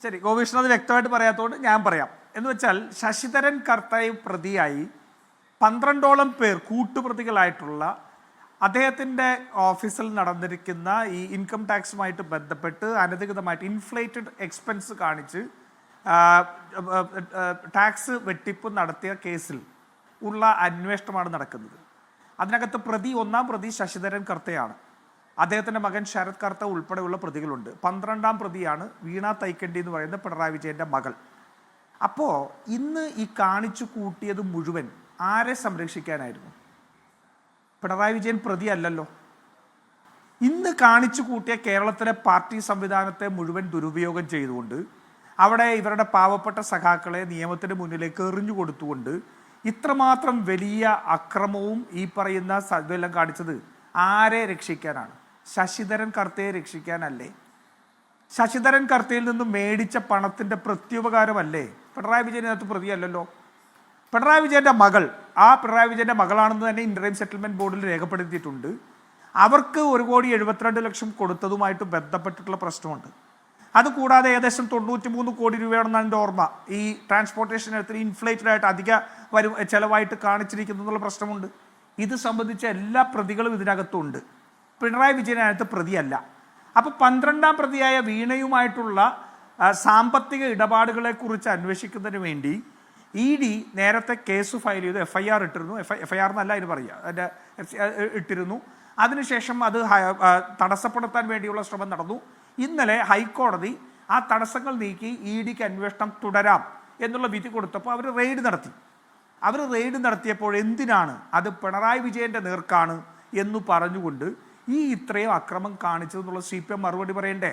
ശരി, ഗോപീഷ്ണൻ അത് വ്യക്തമായിട്ട് പറയാത്തതുകൊണ്ട് ഞാൻ പറയാം. എന്ന് വെച്ചാൽ ശശിധരൻ കർത്തയെ പ്രതിയായി 12ഓളം പേർ കൂട്ടുപ്രതികളായിട്ടുള്ള അദ്ദേഹത്തിൻ്റെ ഓഫീസിൽ നടന്നിരിക്കുന്ന ഈ ഇൻകം ടാക്സുമായിട്ട് ബന്ധപ്പെട്ട് അനധികൃതമായിട്ട് ഇൻഫ്ലേറ്റഡ് എക്സ്പെൻസ് കാണിച്ച് ടാക്സ് വെട്ടിപ്പ് നടത്തിയ കേസിൽ ഉള്ള അന്വേഷണമാണ് നടക്കുന്നത്. അതിനകത്ത് ഒന്നാം പ്രതി ശശിധരൻ കർത്തയാണ്. അദ്ദേഹത്തിൻ്റെ മകൻ ശരത് കർത്ത ഉൾപ്പെടെയുള്ള പ്രതികളുണ്ട്. 12ാം പ്രതിയാണ് വീണ തൈക്കണ്ടി എന്ന് പറയുന്ന പിണറായി വിജയൻ്റെ മകൾ. അപ്പോൾ ഇന്ന് ഈ കാണിച്ചു കൂട്ടിയത് മുഴുവൻ ആരെ സംരക്ഷിക്കാനായിരുന്നു? പിണറായി വിജയൻ പ്രതിയല്ലല്ലോ. ഇന്ന് കാണിച്ചു കൂട്ടിയ കേരളത്തിലെ പാർട്ടി സംവിധാനത്തെ മുഴുവൻ ദുരുപയോഗം ചെയ്തുകൊണ്ട് അവിടെ ഇവരുടെ പാവപ്പെട്ട സഖാക്കളെ നിയമത്തിന് മുന്നിലേക്ക് എറിഞ്ഞു കൊടുത്തുകൊണ്ട് ഇത്രമാത്രം വലിയ അക്രമവും ഈ പറയുന്ന ഇതെല്ലാം കാണിച്ചത് ആരെ രക്ഷിക്കാനാണ്? ശശിധരൻ കർത്തയെ രക്ഷിക്കാനല്ലേ? ശശിധരൻ കർത്തയിൽ നിന്നും മേടിച്ച പണത്തിൻ്റെ പ്രത്യുപകാരമല്ലേ? പിണറായി വിജയനകത്ത് പ്രതിയല്ലല്ലോ. പിണറായി വിജയൻ്റെ മകൾ, പിണറായി വിജയൻ്റെ മകളാണെന്ന് തന്നെ ഇൻ്ററൈം സെറ്റിൽമെൻറ്റ് ബോർഡിൽ രേഖപ്പെടുത്തിയിട്ടുണ്ട്. അവർക്ക് 1,72,00,000 കൊടുത്തതുമായിട്ട് ബന്ധപ്പെട്ടിട്ടുള്ള പ്രശ്നമുണ്ട്. അതുകൂടാതെ ഏകദേശം 93 കോടി രൂപയാണെന്നാണ് എൻ്റെ ഓർമ്മ ഈ ട്രാൻസ്പോർട്ടേഷൻ എടുത്തിന് ഇൻഫ്ലേറ്റഡ് ആയിട്ട് അധിക ചിലവായിട്ട് കാണിച്ചിരിക്കുന്നു എന്നുള്ള പ്രശ്നമുണ്ട്. ഇത് സംബന്ധിച്ച എല്ലാ പ്രതികളും ഇതിനകത്തുണ്ട്. പിണറായി വിജയനകത്ത് പ്രതിയല്ല. അപ്പോൾ 12ാം പ്രതിയായ വീണയുമായിട്ടുള്ള സാമ്പത്തിക ഇടപാടുകളെക്കുറിച്ച് അന്വേഷിക്കുന്നതിന് വേണ്ടി ED നേരത്തെ കേസ് ഫയൽ ചെയ്തു, FIR ഇട്ടിരുന്നു. FIR എന്നല്ല അതിന് പറയുക, അതിൻ്റെ ഇട്ടിരുന്നു. അതിനുശേഷം അത് തടസ്സപ്പെടുത്താൻ വേണ്ടിയുള്ള ശ്രമം നടന്നു. ഇന്നലെ ഹൈക്കോടതി ആ തടസ്സങ്ങൾ നീക്കി EDക്ക് അന്വേഷണം തുടരാം എന്നുള്ള വിധി കൊടുത്തപ്പോൾ അവർ റെയ്ഡ് നടത്തി. നടത്തിയപ്പോൾ എന്തിനാണ് അത് പിണറായി വിജയൻ്റെ നേർക്കാണ് എന്ന് പറഞ്ഞുകൊണ്ട് ഇത്രയും അക്രമം കാണിച്ചതെന്നുള്ള CPM മറുപടി പറയണ്ടേ?